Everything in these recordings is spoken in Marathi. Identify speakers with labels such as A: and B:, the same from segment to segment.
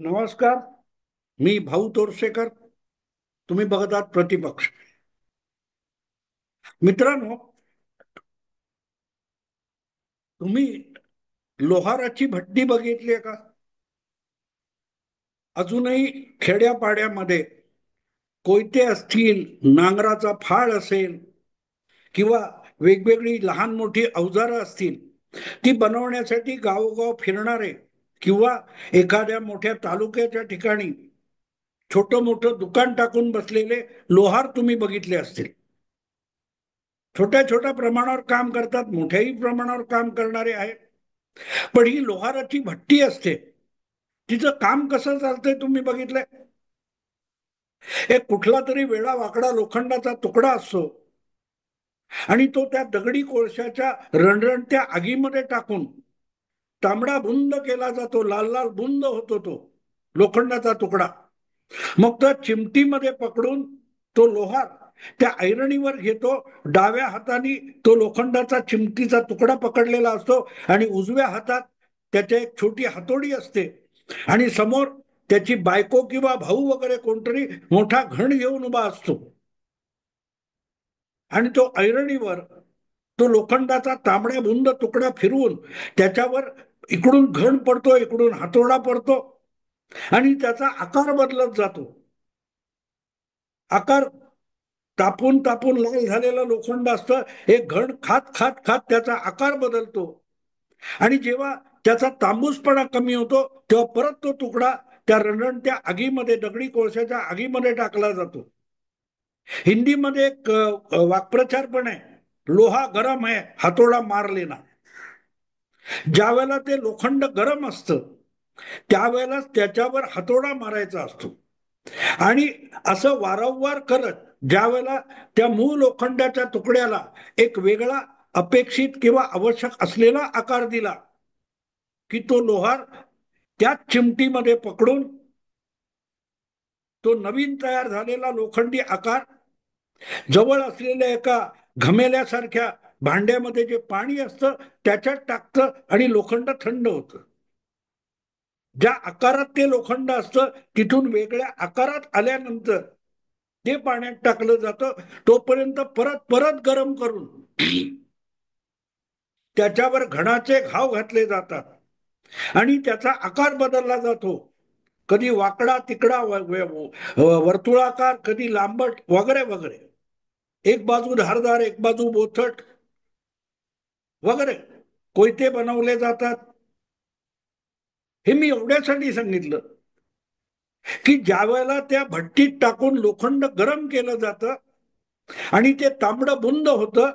A: नमस्कार. मी भाऊ तोरसेकर. तुम्ही बघत आहात प्रतिपक्ष. मित्रांनो, तुम्ही लोहाराची भट्टी बघितली का? अजूनही खेड्यापाड्यामध्ये कोयते असतील, नांगराचा फाळ असेल किंवा वेगवेगळी लहान मोठी अवजारं असतील, ती बनवण्यासाठी गावोगाव फिरणारे किंवा एखाद्या मोठ्या तालुक्याच्या ठिकाणी छोटं मोठं दुकान टाकून बसलेले लोहार तुम्ही बघितले असतील. छोट्या छोट्या प्रमाणावर काम करतात, मोठ्याही प्रमाणावर काम करणारे आहेत. पण ही लोहाराची भट्टी असते, तिचं काम कसं चालतंय तुम्ही बघितलंय? एक कुठला तरी वेडा वाकडा लोखंडाचा तुकडा असतो आणि तो त्या दगडी कोळशाच्या रणरणत्या आगीमध्ये टाकून तांबडा बुंद केला जातो, लाल लाल बुंद होतो तो लोखंडाचा तुकडा. मग त्या चिमटीमध्ये पकडून तो लोहार त्या ऐरणीवर घेतो. डाव्या हाताने तो लोखंडाचा चिमटीचा तुकडा पकडलेला असतो आणि उजव्या हातात त्याच्या एक छोटी हातोडी असते आणि समोर त्याची बायको किंवा भाऊ वगैरे कोणतरी मोठा घण घेऊन उभा असतो आणि तो ऐरणीवर तो लोखंडाचा तांबड्या बुंद तुकडा फिरवून त्याच्यावर इकडून घण पडतो, इकडून हातोडा पडतो आणि त्याचा आकार बदलत जातो. आकार तापून तापून लाल झालेलं लोखंड असतं, हे घण खात खात खात त्याचा आकार बदलतो आणि जेव्हा त्याचा तांबूसपणा कमी होतो तेव्हा परत तो तुकडा त्या रणरणत्या आगीमध्ये, दगडी कोळशाच्या आगीमध्ये टाकला जातो. हिंदीमध्ये एक वाक्प्रचार पण आहे, लोहा गरम है हातोडा मार लेना. ज्या वेळेला ते लोखंड गरम असतं त्यावेळेला त्याच्यावर हातोडा मारायचा असतो आणि असं वारंवार करत ज्या वेळेला त्या मूळ लोखंडाच्या तुकड्याला एक वेगळा अपेक्षित किंवा आवश्यक असलेला आकार दिला की तो लोहार त्याच चिमटीमध्ये पकडून तो नवीन तयार झालेला लोखंडी आकार जवळ असलेल्या एका घमेल्यासारख्या भांड्यामध्ये जे पाणी असतं त्याच्यात टाकतं आणि लोखंड थंड होतं. ज्या आकारात ते लोखंड असतं तिथून वेगळ्या आकारात आल्यानंतर ते पाण्यात टाकलं जातं. तोपर्यंत परत परत गरम करून त्याच्यावर घणाचे घाव घातले जातात आणि त्याचा आकार बदलला जातो. कधी वाकडा तिकडा, वर्तुळाकार, कधी लांबट वगैरे वगैरे. एक बाजू धारदार, एक बाजू बोथट वगैरे कोयते बनवले जातात. हे मी एवढ्यासाठी सांगितलं की ज्या वेळेला त्या भट्टीत टाकून लोखंड गरम केलं जातं आणि ते तांबडं बुंद होतं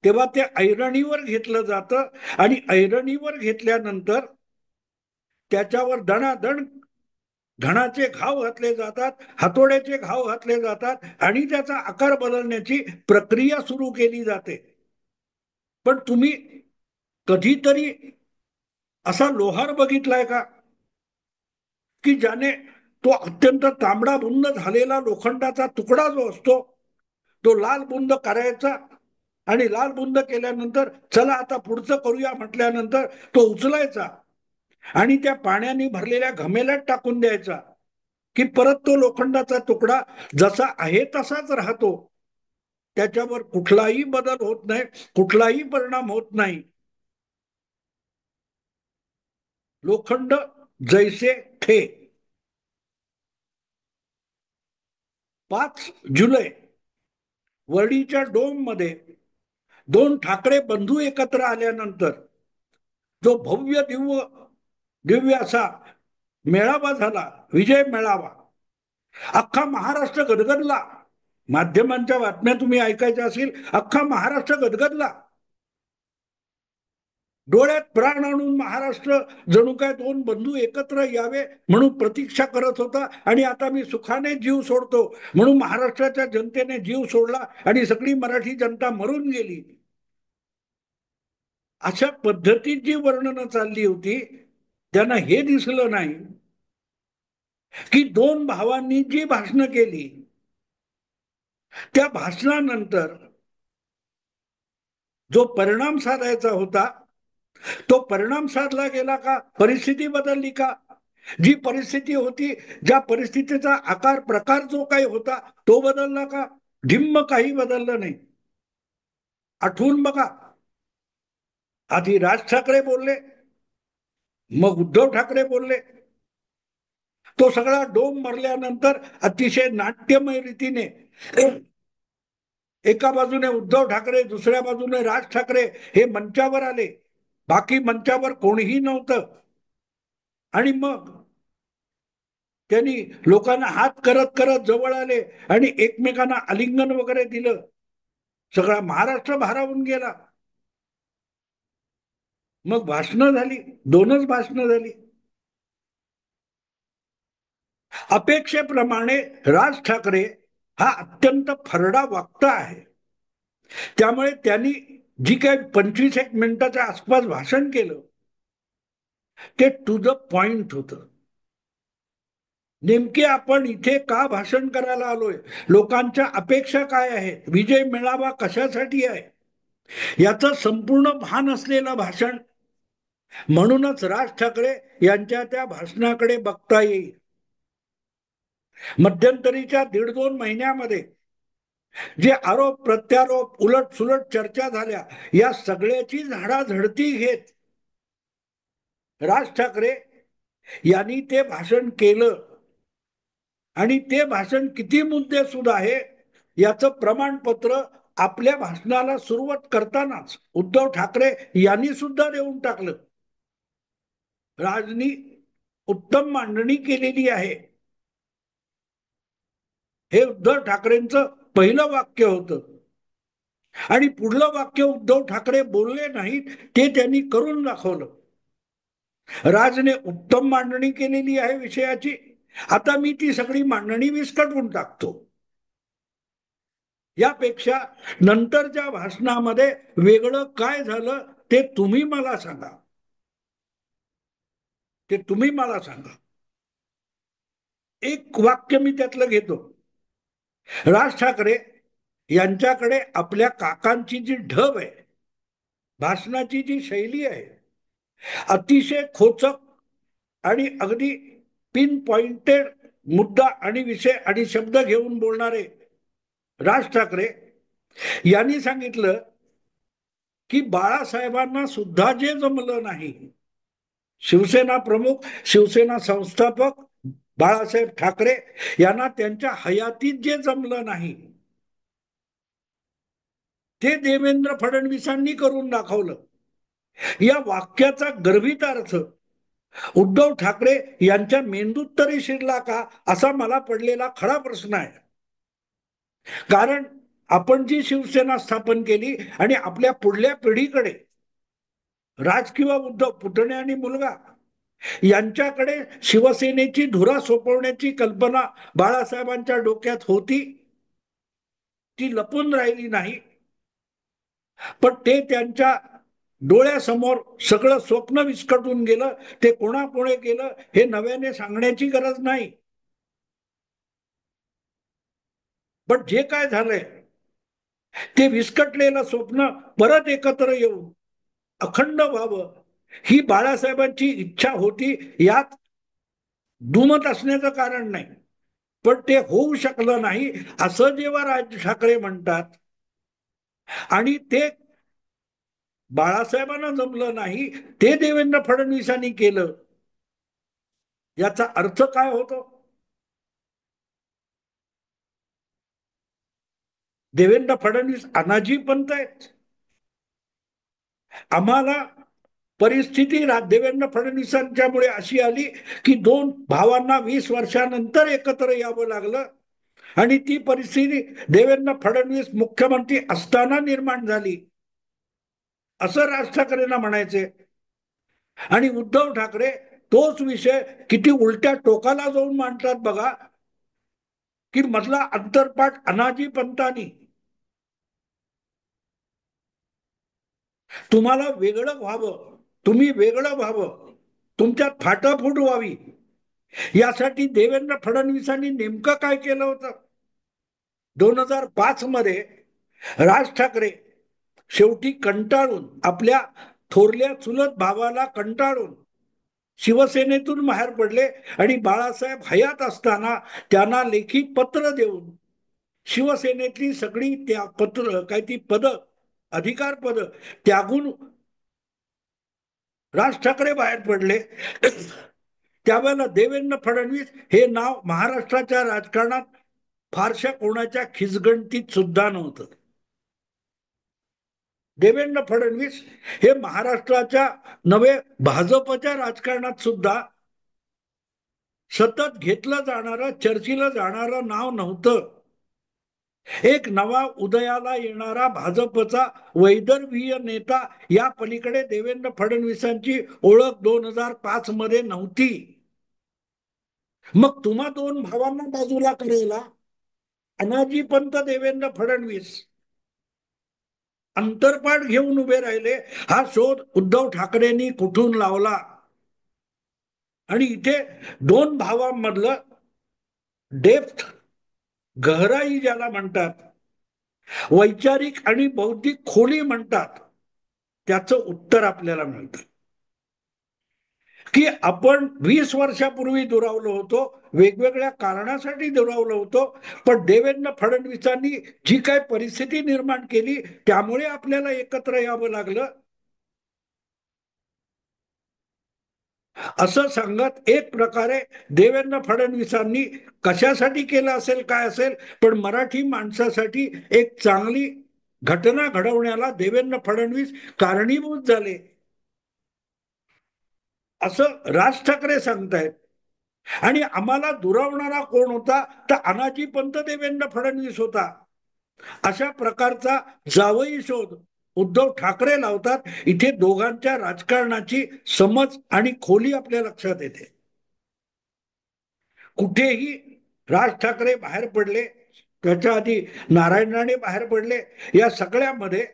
A: तेव्हा ते ऐरणीवर घेतलं जातं आणि ऐरणीवर घेतल्यानंतर त्याच्यावर दणादण घणाचे घाव घातले जातात, हातोड्याचे घाव घातले जातात आणि त्याचा आकार बदलण्याची प्रक्रिया सुरू केली जाते. पण तुम्ही कधीतरी असा लोहार बघितलाय का की ज्याने तो अत्यंत तांबडा बुंद झालेला लोखंडाचा तुकडा जो असतो तो लाल बुंद करायचा आणि लाल बुंद केल्यानंतर चला आता पुढचं करूया म्हटल्यानंतर तो उचलायचा आणि त्या पाण्याने भरलेल्या घमेल्यात टाकून द्यायचा की परत तो लोखंडाचा तुकडा जसा आहे तसाच राहतो. त्याच्यावर कुठलाही बदल होत नाही, कुठलाही परिणाम होत नाही. लोखंड जैसे थे. 5 जुलै वरडीच्या डोम मध्ये दोन ठाकरे बंधू एकत्र आल्यानंतर जो भव्य दिव्य दिव्य असा मेळावा झाला, विजय मेळावा, अख्खा महाराष्ट्र गदगदला. माध्यमांच्या बातम्या तुम्ही ऐकायच्या असेल, अख्खा महाराष्ट्र गदगदला. डोळ्यात प्राण आणून महाराष्ट्र जणू काय दोन बंधू एकत्र यावे म्हणून प्रतीक्षा करत होता आणि आता मी सुखाने जीव सोडतो म्हणून महाराष्ट्राच्या जनतेने जीव सोडला आणि सगळी मराठी जनता मरून गेली. अशा पद्धतीत जी वर्णनं चालली होती त्यांना हे दिसलं नाही की दोन भावांनी जी भाषणं केली त्या भाषणानंतर जो परिणाम साधायचा होता तो परिणाम साधला गेला का? परिस्थिती बदलली का? जी परिस्थिती होती, ज्या परिस्थितीचा आकार प्रकार जो काही होता तो बदलला का? ढिम्म काही बदललं नाही. आठवून बघा, आधी राज ठाकरे बोलले, मग उद्धव ठाकरे बोलले. तो सगळा डोम भरल्यानंतर अतिशय नाट्यमय रीतीने एका बाजूने उद्धव ठाकरे, दुसऱ्या बाजूने राज ठाकरे हे मंचावर आले. बाकी मंचावर कोणीही नव्हतं. आणि मग त्यांनी लोकांना हात करत करत जवळ आले आणि एकमेकांना आलिंगन वगैरे दिलं. सगळा महाराष्ट्र भारावून गेला. मग भाषणं झाली, दोनच भाषणं झाली. अपेक्षेप्रमाणे राज ठाकरे हा अत्यंत फरडा वक्ता आहे. त्यामुळे त्यांनी जी काही 25 एक मिनिटाच्या आसपास भाषण केलं ते टू द पॉइंट होतं. नेमके आपण इथे का भाषण करायला आलोय, लोकांच्या अपेक्षा काय आहेत, विजय मेळावा कशासाठी आहे, याचं संपूर्ण भान असलेलं भाषण. म्हणूनच राज ठाकरे यांच्या त्या भाषणाकडे बघता येईल. मध्यंतरीच्या 1.5-2 महिन्यामध्ये जे आरोप प्रत्यारोप उलट सुलट चर्चा झाल्या, या सगळ्याची झाडाझडती घेत राज ठाकरे यांनी ते भाषण केलं. आणि ते भाषण किती मुद्देसूद आहे याचं प्रमाणपत्र आपल्या भाषणाला सुरुवात करतानाच उद्धव ठाकरे यांनी सुद्धा देऊन टाकलं. राजनी उत्तम मांडणी केलेली आहे, हे उद्धव ठाकरेंचं पहिलं वाक्य होतं. आणि पुढलं वाक्य उद्धव ठाकरे बोलले नाहीत, ते त्यांनी करून दाखवलं. राजने उत्तम मांडणी केलेली आहे विषयाची. आता मी ती सगळी मांडणी विस्कटून टाकतो. यापेक्षा नंतरच्या भाषणामध्ये वेगळं काय झालं ते तुम्ही मला सांगा. ते तुम्ही मला सांगा. एक वाक्य मी त्यातलं घेतो. राज ठाकरे यांच्याकडे आपल्या काकांची जी ढब आहे, भाषणाची जी शैली आहे, अतिशय खोचक आणि अगदी पिन पॉइंटेड मुद्दा आणि विषय आणि शब्द घेऊन बोलणारे राज ठाकरे यांनी सांगितलं की बाळासाहेबांना सुद्धा जे जमलं नाही, शिवसेना प्रमुख, शिवसेना संस्थापक बाळासाहेब ठाकरे यांना त्यांच्या हयातीत जे जमलं नाही ते देवेंद्र फडणवीसांनी करून दाखवलं. या वाक्याचा गर्भित अर्थ उद्धव ठाकरे यांच्या मेंदूत तरी शिरला का, असा मला पडलेला खरा प्रश्न आहे. कारण आपण जी शिवसेना स्थापन केली आणि आपल्या पुढल्या पिढीकडे राज किंवा उद्धव, पुतणे आणि मुलगा, यांच्याकडे शिवसेनेची धुरा सोपवण्याची कल्पना बाळासाहेबांच्या डोक्यात होती, ती लपून राहिली नाही. पण ते त्यांच्या डोळ्यासमोर सगळं स्वप्न विस्कटून गेलं. ते कोणापुढे गेलं हे नव्याने सांगण्याची गरज नाही. पण जे काय झालंय ते विस्कटलेलं स्वप्न परत एकत्र येऊन अखंड व्हावं ही बाळासाहेबांची इच्छा होती, यात दुमत असण्याचं कारण नाही. पण ते होऊ शकलं नाही असं जेव्हा राज ठाकरे म्हणतात आणि ते बाळासाहेबांना जमलं नाही ते देवेंद्र फडणवीसांनी केलं, याचा अर्थ काय होतो? देवेंद्र फडणवीस अनाजी पंत आहेत. आम्हाला परिस्थिती देवेंद्र फडणवीसांच्यामुळे अशी आली की 2 भावांना 20 वर्षानंतर एकत्र यावं लागलं. आणि ती परिस्थिती देवेंद्र फडणवीस मुख्यमंत्री असताना निर्माण झाली असं राज ठाकरेंना म्हणायचे. आणि उद्धव ठाकरे तोच विषय किती उलट्या टोकाला जाऊन मांडतात बघा, की मधला अंतरपाठ अनाजी पंतांनी. तुम्हाला वेगळं व्हावं, तुम्ही वेगळं व्हावं, तुमच्यात फाटाफूट व्हावी, यासाठी देवेंद्र फडणवीसांनी नेमकं काय केलं होतं? 2005 मध्ये राज ठाकरे शेवटी कंटाळून, आपल्या थोरल्या चुलत भावाला कंटाळून शिवसेनेतून बाहेर पडले आणि बाळासाहेब हयात असताना त्यांना लेखी पत्र देऊन शिवसेनेतली सगळी त्या पत्र काय ती पद अधिकार पद त्यागून राज ठाकरे बाहेर पडले. त्यावेळेला देवेंद्र फडणवीस हे नाव महाराष्ट्राच्या राजकारणात फारशा कोणाच्या खिचगणतीत सुद्धा नव्हतं. देवेंद्र फडणवीस हे महाराष्ट्राच्या नव्हे भाजपच्या राजकारणात सुद्धा सतत घेतलं जाणारं चर्चेला जाणारं नाव नव्हतं. एक नवा उदयाला येणारा भाजपचा वैदर्भीय नेता या पलीकडे देवेंद्र फडणवीसांची ओळख 2005 मध्ये नव्हती. मग तुम्हा दोन भावांना बाजूला करायला अनाजी पंत देवेंद्र फडणवीस अंतरपाठ घेऊन उभे राहिले. हा शोध उद्धव ठाकरेंनी कुठून लावला आणि इथे दोन भावांमधलं डेप्थ गहराई ज्याला म्हणतात, वैचारिक आणि बौद्धिक खोली म्हणतात, त्याचं उत्तर आपल्याला मिळतं की आपण 20 वर्षापूर्वी दुरावलो होतो, वेगवेगळ्या कारणासाठी दुरावलो होतो, पण देवेंद्र फडणवीसांनी जी काही परिस्थिती निर्माण केली त्यामुळे आपल्याला एकत्र यावं लागलं असं सांगत एक प्रकारे देवेंद्र फडणवीसांनी कशासाठी केलं असेल काय असेल, पण मराठी माणसासाठी एक चांगली घटना घडवण्याला देवेंद्र फडणवीस कारणीभूत झाले असं राज ठाकरे सांगतायत. आणि आम्हाला दुरावणारा कोण होता तर अनाजी पंत देवेंद्र फडणवीस होता. अशा प्रकारचा जावई शोध उद्धव ठाकरे लावतात. इथे दोघांच्या राजकारणाची समज आणि खोली आपल्या लक्षात येते. कुठेही राज ठाकरे बाहेर पडले, त्याच्या आधी नारायण राणे बाहेर पडले, या सगळ्यामध्ये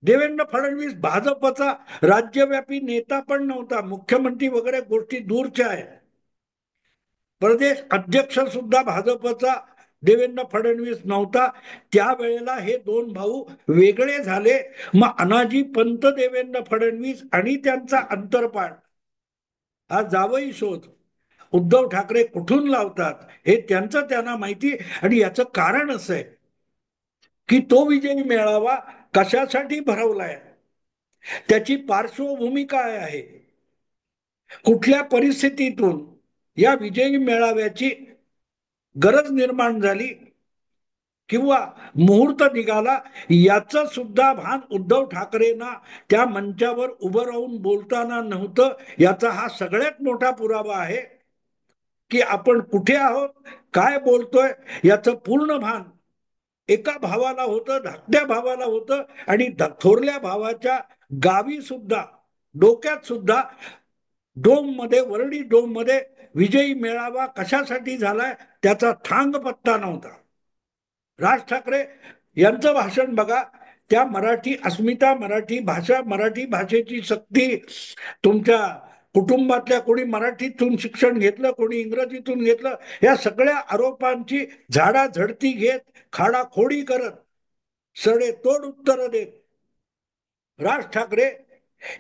A: देवेंद्र फडणवीस भाजपचा राज्यव्यापी नेता पण नव्हता, मुख्यमंत्री वगैरे गोष्टी दूरच्या आहेत. प्रदेश अध्यक्ष सुद्धा भाजपचा देवेंद्र फडणवीस नव्हता. त्यावेळेला हे दोन भाऊ वेगळे झाले. मग अनाजी पंत देवेंद्र फडणवीस आणि त्यांचा अंतरपाठ हा जावई शोध उद्धव ठाकरे कुठून लावतात हे त्यांचं त्यांना माहिती. आणि याचं कारण असं आहे की तो विजयी मेळावा कशासाठी भरवलाय, त्याची पार्श्वभूमी काय आहे, कुठल्या परिस्थितीतून या विजयी मेळाव्याची गरज निर्माण झाली किंवा मुहूर्त निघाला, याचं सुद्धा भान उद्धव ठाकरेंना त्या मंचावर उभं राहून बोलताना नव्हतं. याचा हा सगळ्यात मोठा पुरावा आहे की आपण कुठे आहोत, काय बोलतोय याचं पूर्ण भान एका भावाला होतं, धाकट्या भावाला होतं. आणि थोरल्या भावाच्या गावी सुद्धा, डोक्यात सुद्धा डोम मध्ये, वरळी डोम मध्ये विजयी मेळावा कशासाठी झालाय त्याचा थांग पत्ता नव्हता. राज ठाकरे यांचं भाषण बघा, त्या मराठी अस्मिता, मराठी भाषा, मराठी भाषेची सक्ती, तुमच्या कुटुंबातल्या कोणी मराठीतून शिक्षण घेतलं, कोणी इंग्रजीतून घेतलं, या सगळ्या आरोपांची झाडाझडती घेत, खाडाखोडी करत, सडे तोड उत्तर देत राज ठाकरे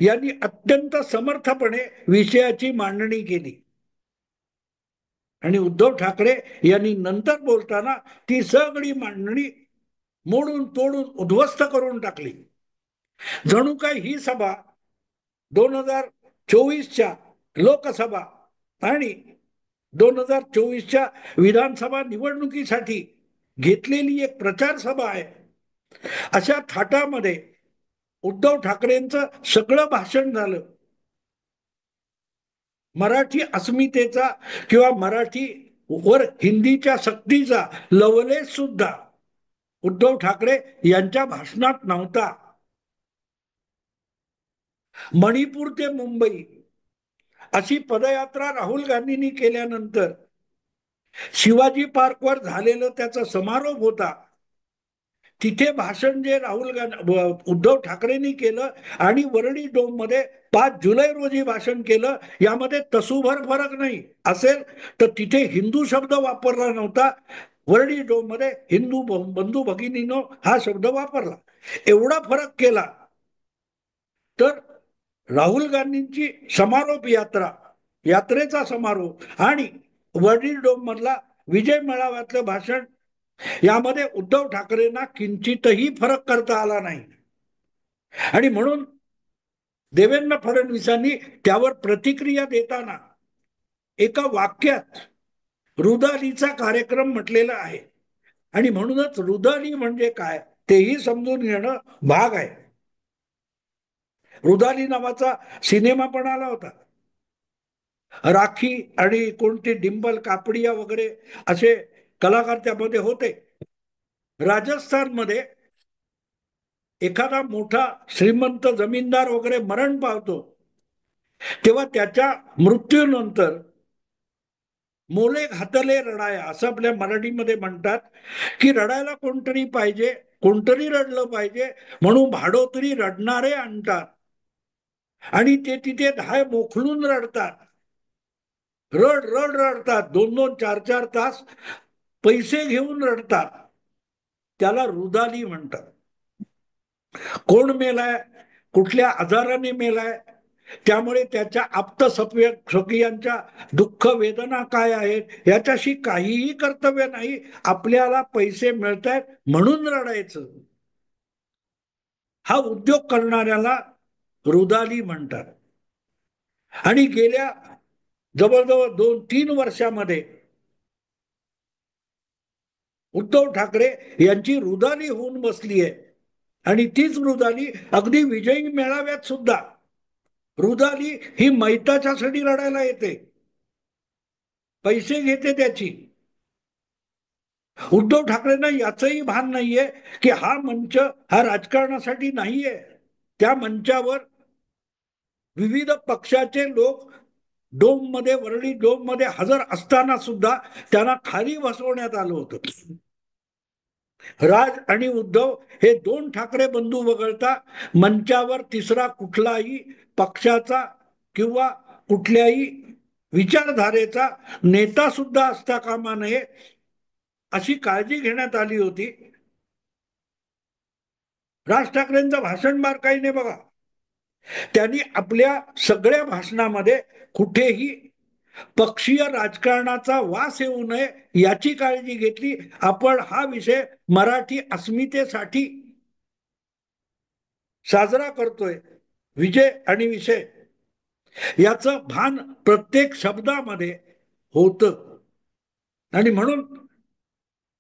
A: यांनी अत्यंत समर्थपणे विषयाची मांडणी केली. आणि उद्धव ठाकरे यांनी नंतर बोलताना ती सगळी मांडणी मोडून तोडून उद्ध्वस्त करून टाकली. जणू काय ही सभा 2024च्या लोकसभा आणि 2024च्या विधानसभा निवडणुकीसाठी घेतलेली एक प्रचार सभा आहे. अशा थाटामध्ये उद्धव ठाकरेंचं सगळं भाषण झालं. मराठी अस्मितेचा किंवा मराठी वर हिंदीच्या सक्तीचा लवलेश सुद्धा उद्धव ठाकरे यांच्या भाषणात नव्हता. मणिपूर ते मुंबई अशी पदयात्रा राहुल गांधींनी केल्यानंतर शिवाजी पार्कवर झालेलं त्याचा समारोप होता. तिथे भाषण जे राहुल गांधी उद्धव ठाकरेंनी केलं आणि वरळी डोम मध्ये 5 जुलै रोजी भाषण केलं, यामध्ये तसूभर फरक नाही. असेल तर तिथे हिंदू शब्द वापरला नव्हता, वरळी डोम मध्ये हिंदू बंधू भगिनीनो हा शब्द वापरला. एवढा फरक केला तर राहुल गांधींची समारोप यात्रा, यात्रेचा समारोप आणि वर्ल्ड डोम मधला विजय मेळाव्यातलं भाषण, यामध्ये उद्धव ठाकरेंना किंचितही फरक करता आला नाही. आणि म्हणून देवेंद्र फडणवीसांनी त्यावर प्रतिक्रिया देताना एका वाक्यात रुदालीचा कार्यक्रम म्हटलेला आहे. आणि म्हणूनच रुदाली म्हणजे काय तेही समजून घेणं भाग आहे. रुदाली नावाचा सिनेमा पण आला होता. राखी आणि कोणते डिंपल कापडिया वगैरे असे कलाकार त्यामध्ये होते. राजस्थानमध्ये एखादा मोठा श्रीमंत जमीनदार वगैरे मरण पावतो, तेव्हा त्याच्या मृत्यूनंतर मोले घातले रडाया असं आपल्या मराठीमध्ये म्हणतात, की रडायला कोणतरी पाहिजे, कोणतरी रडलं पाहिजे, म्हणून भाडोतरी रडणारे आणतात आणि ते तिथे धाय मोखलून रडतात. रड रड रडतात, 2-2, 4-4 तास पैसे घेऊन रडतात. त्याला रुदाली म्हणतात. कोण मेलाय, कुठल्या आजाराने मेलाय, त्यामुळे त्याच्या आप्त सखियांच्या दुःख वेदना काय आहेत याच्याशी काहीही कर्तव्य नाही. आपल्याला पैसे मिळत आहेत म्हणून रडायचं. हा उद्योग करणाऱ्याला रुदाली म्हणतात. आणि गेल्या जवळजवळ 2-3 वर्षामध्ये उद्धव ठाकरे यांची रुदाली होऊन बसली आहे. आणि तीच रुदाली अगदी विजयी मेळाव्यात सुद्धा रुदाली ही मैताच्यासाठी लढायला येते, पैसे घेते त्याची. उद्धव ठाकरेंना याचंही भान नाहीये की हा मंच हा राजकारणासाठी नाहीये. त्या मंचावर विविध पक्षाचे लोक डोम मध्ये, वरळी डोम मध्ये हजर असताना सुद्धा त्यांना खाली बसवण्यात आलं होतं. राज आणि उद्धव हे 2 ठाकरे बंधू वगळता मंचावर तिसरा कुठलाही पक्षाचा किंवा कुठल्याही विचारधारेचा नेता सुद्धा असता कामा नये अशी काळजी घेण्यात आली होती. राज ठाकरेंचं भाषण बारकाईने बघा. त्यांनी आपल्या सगळ्या भाषणामध्ये कुठेही पक्षीय राजकारणाचा वास येऊ नये याची काळजी घेतली. आपण हा विषय मराठी अस्मितेसाठी साजरा करतोय, विजय आणि विषय याचं भान प्रत्येक शब्दामध्ये होतं. आणि म्हणून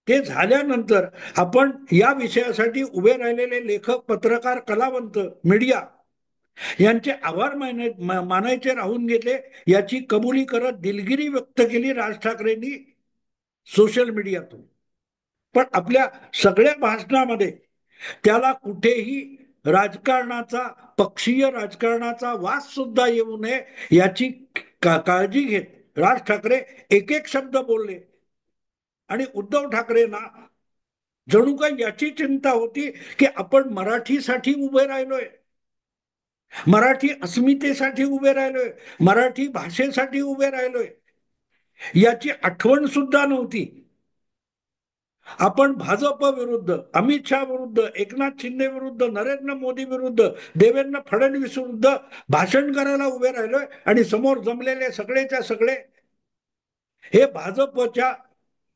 A: ते झाल्यानंतर आपण या विषयासाठी उभे राहिलेले लेखक, पत्रकार, कलावंत, मीडिया यांचे आभार मानायचे राहून गेले याची कबुली करत दिलगिरी व्यक्त केली राज ठाकरेंनी सोशल मीडियातून. पण आपल्या सगळ्या भाषणामध्ये त्याला कुठेही राजकारणाचा, पक्षीय राजकारणाचा वास सुद्धा येऊ नये याची काळजी घेत राज ठाकरे एक एक शब्द बोलले. आणि उद्धव ठाकरेंना जणू काही याची चिंता होती की आपण मराठीसाठी उभे राहिलोय, मराठी अस्मितेसाठी उभे राहिलोय, मराठी भाषेसाठी उभे राहिलोय, याची आठवण सुद्धा नव्हती. आपण भाजप विरुद्ध, अमित शहा विरुद्ध, एकनाथ शिंदे विरुद्ध, नरेंद्र मोदी विरुद्ध, देवेंद्र फडणवीस विरुद्ध भाषण करायला उभे राहिलोय आणि समोर जमलेले सगळेच्या सगळे हे भाजपच्या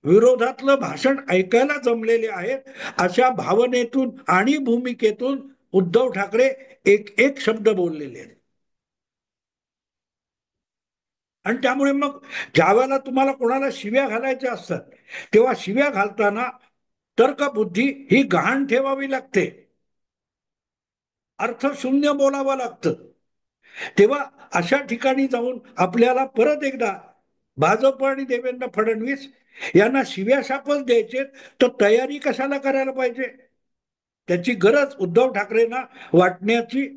A: विरोधातलं भाषण ऐकायला जमलेले आहेत. अशा भावनेतून आणि भूमिकेतून उद्धव ठाकरे एक एक शब्द बोललेले आहेत. आणि त्यामुळे मग ज्यावेळेला तुम्हाला कोणाला शिव्या घालायच्या असतात तेव्हा शिव्या घालताना तर्कबुद्धी ही गहाण ठेवावी लागते, अर्थशून्य बोलावं लागतं. तेव्हा अशा ठिकाणी जाऊन आपल्याला परत एकदा भाजप आणि देवेंद्र फडणवीस यांना शिव्या शापच द्यायचे तर तयारी कशाला करायला पाहिजे, त्याची गरज उद्धव ठाकरेंना वाटण्याची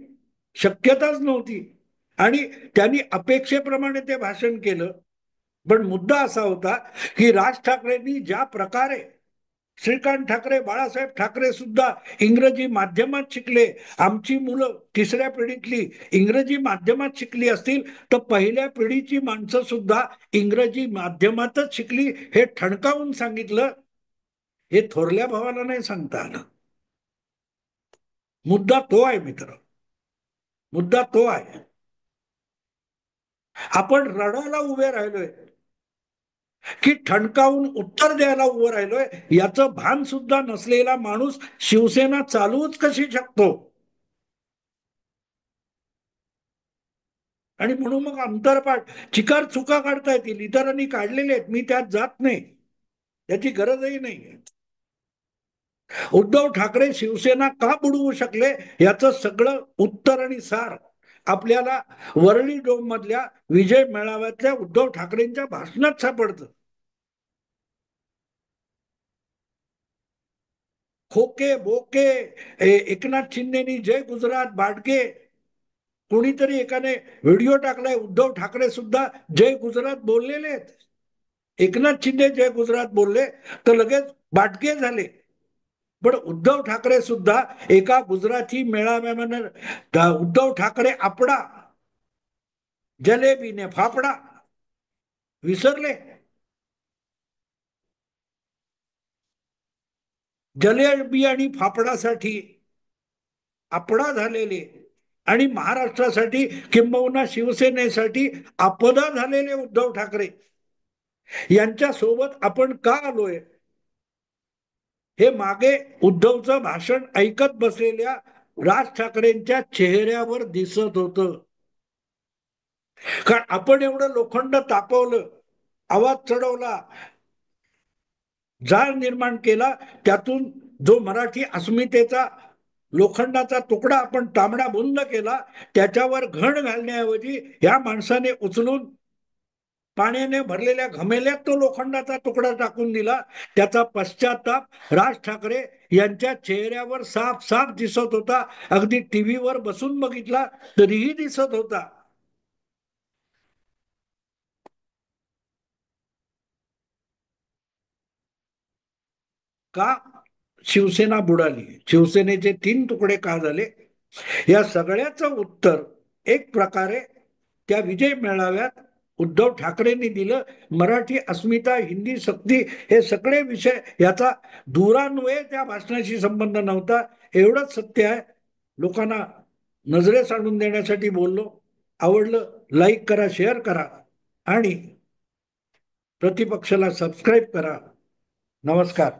A: शक्यताच नव्हती. आणि त्यांनी अपेक्षेप्रमाणे ते भाषण केलं. पण मुद्दा असा होता की राज ठाकरेंनी ज्या प्रकारे, श्रीकांत ठाकरे, बाळासाहेब ठाकरे सुद्धा इंग्रजी माध्यमात शिकले, आमची मुलं तिसऱ्या पिढीतली इंग्रजी माध्यमात शिकली असतील तर पहिल्या पिढीची माणसं सुद्धा इंग्रजी माध्यमातच शिकली हे ठणकावून सांगितलं. हे थोरल्या भावाला नाही सांगता आलं. मुद्दा तो आहे मित्र. मुद्दा तो आहे. आपण रडायला उभे राहिलोय की ठणकावून उत्तर द्यायला उभं राहिलोय, याचं भान सुद्धा नसलेला माणूस शिवसेना चालवूच कशी शकतो. आणि म्हणून मग अंतरपाठ चिकार चुका काढता येतील, इतरांनी काढलेले आहेत, मी त्यात जात नाही, त्याची गरजही नाही. उद्धव ठाकरे शिवसेना का बुडवू शकले याचं सगळं उत्तर आणि सार आपल्याला वरळी डोम मधल्या विजय मेळाव्यातल्या उद्धव ठाकरेंच्या भाषणात सापडतं. खोके बोके एकनाथ शिंदेनी जय गुजरात बाटके, कोणीतरी एकाने व्हिडिओ टाकलाय, उद्धव ठाकरे सुद्धा जय गुजरात बोललेले आहेत. एकनाथ शिंदे जय गुजरात बोलले तर लगेच बाटके झाले. पण उद्धव ठाकरे सुद्धा एका गुजराती मेळाव्यामध्ये उद्धव ठाकरे आपडा जलेबीने फाफडा विसरले. जलेबी आणि फाफडासाठी आपडा झालेले आणि महाराष्ट्रासाठी किंबहुना शिवसेनेसाठी आपदा झालेले उद्धव ठाकरे यांच्या सोबत आपण का आलोय, हे मागे उद्धवचं भाषण ऐकत बसलेल्या राज ठाकरेंच्या चेहऱ्यावर दिसत होतं. कारण आपण एवढं लोखंड तापवलं, आवाज चढवला, जाळ निर्माण केला, त्यातून जो मराठी अस्मितेचा लोखंडाचा तुकडा आपण तांबडा बुंद केला, त्याच्यावर घण घालण्याऐवजी या माणसाने उचलून पाण्याने भरलेल्या घमेल्यात तो लोखंडाचा तुकडा टाकून दिला. त्याचा पश्चाताप राज ठाकरे यांच्या चेहऱ्यावर साफ साफ दिसत होता. अगदी टीव्हीवर बसून बघितला तरीही दिसत होता. का शिवसेना बुडाली, शिवसेनेचे 3 तुकडे का झाले, या सगळ्याचं उत्तर एक प्रकारे त्या विजय मेळाव्यात उद्धव ठाकरेंनी दिलं. मराठी अस्मिता, हिंदी सक्ती हे सगळे विषय याचा दूरान्वये त्या भाषणाशी संबंध नव्हता, एवढंच सत्य आहे. लोकांना नजरेस आणून देण्यासाठी बोललो. आवडलं लाईक करा, शेअर करा आणि प्रतिपक्षाला सबस्क्राईब करा. नमस्कार.